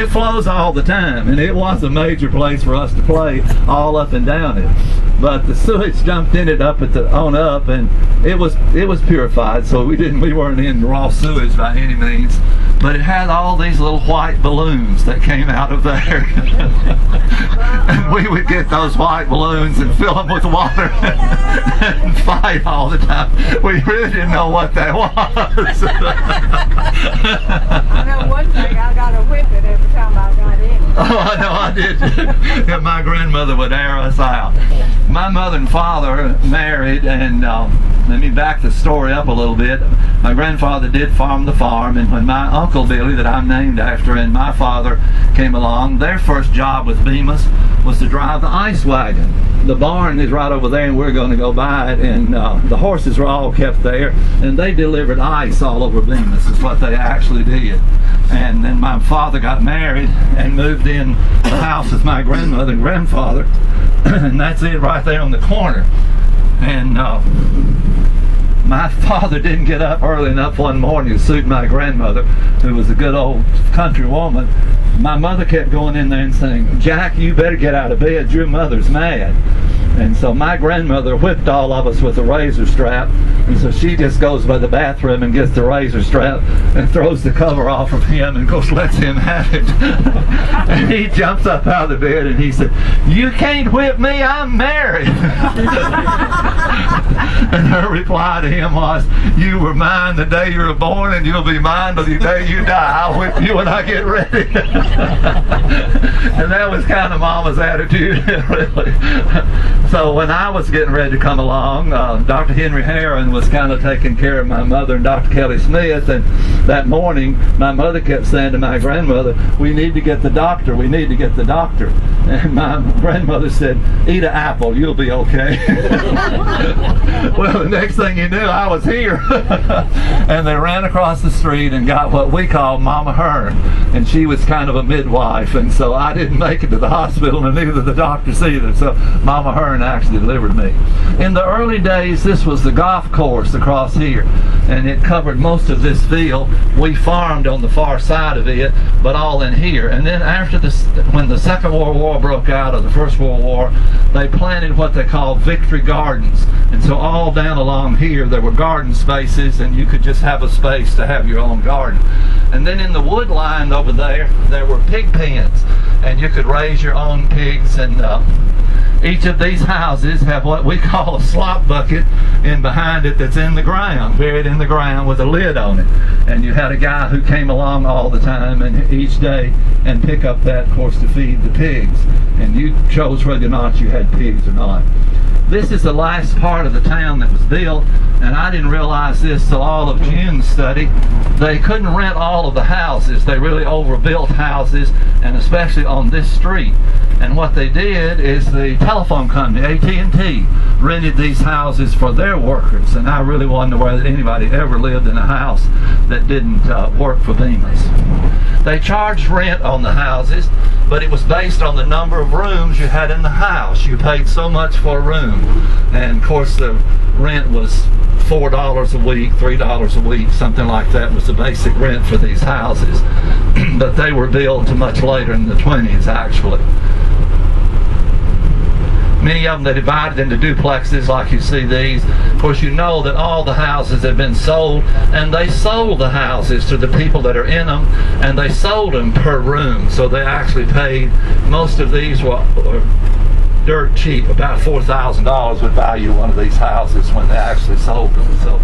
It flows all the time, and it was a major place for us to play all up and down it. But the sewage jumped in it on up, and it was purified, so we weren't in raw sewage by any means. But it had all these little white balloons that came out of there. And we would get those white balloons and fill them with water and fight all the time. We really didn't know what that was. I know one thing, I got a whipping every time I got in. Oh, I know I did. My grandmother would air us out. My mother and father married, and let me back the story up a little bit. My grandfather did farm the farm, and when my Uncle Billy, that I'm named after, and my father came along, their first job with Bemis was to drive the ice wagon. The barn is right over there, and we're going to go by it, and the horses were all kept there, and they delivered ice all over Bemis, is what they actually did. And then my father got married and moved in the house with my grandmother and grandfather, and that's it right there on the corner. And my father didn't get up early enough one morning to suit my grandmother, who was a good old country woman. My mother kept going in there and saying, "Jack, you better get out of bed, your mother's mad." And so my grandmother whipped all of us with a razor strap, and so she just goes by the bathroom and gets the razor strap and throws the cover off of him and of course lets him have it. And he jumps up out of the bed and he said, "You can't whip me, I'm married." And her reply to him was, "You were mine the day you were born, and you'll be mine till the day you die. I'll whip you when I get ready." And that was kind of Mama's attitude, really. So when I was getting ready to come along, Dr. Henry Herron was kind of taking care of my mother and Dr. Kelly Smith, and that morning my mother kept saying to my grandmother, "We need to get the doctor, we need to get the doctor." And my grandmother said, "Eat an apple, you'll be okay." Well, the next thing you knew, I was here. And they ran across the street and got what we call Mama Hearn, and she was kind of a midwife, and so I didn't make it to the hospital, and neither the doctors either, so Mama Hearn actually delivered me. In the early days, this was the golf course across here, and it covered most of this field. We farmed on the far side of it, but all in here. And then after when the Second World War broke out, or the First World War, they planted what they call victory gardens. And so all down along here, there were garden spaces, and you could just have a space to have your own garden. And then in the wood line over there, there were pig pens, and you could raise your own pigs. And each of these houses have what we call a slop bucket in behind it that's in the ground, buried in the ground with a lid on it. And you had a guy who came along all the time and each day and pick up that, of course, to feed the pigs. And you chose whether or not you had pigs or not. This is the last part of the town that was built, and I didn't realize this till all of June's study. They couldn't rent all of the houses. They really overbuilt houses, and especially on this street. And what they did is the telephone company, AT&T, rented these houses for their workers, and I really wasn't aware that anybody ever lived in a house that didn't work for Bemis. They charged rent on the houses, but it was based on the number of rooms you had in the house. You paid so much for a room, and of course the rent was $4 a week, $3 a week, something like that was the basic rent for these houses. But they were built much later in the 20s, actually. Many of them they divided into duplexes like you see these. Of course, you know that all the houses have been sold, and they sold the houses to the people that are in them, and they sold them per room. So they actually paid, most of these were dirt cheap. About $4,000 would value one of these houses when they actually sold them. So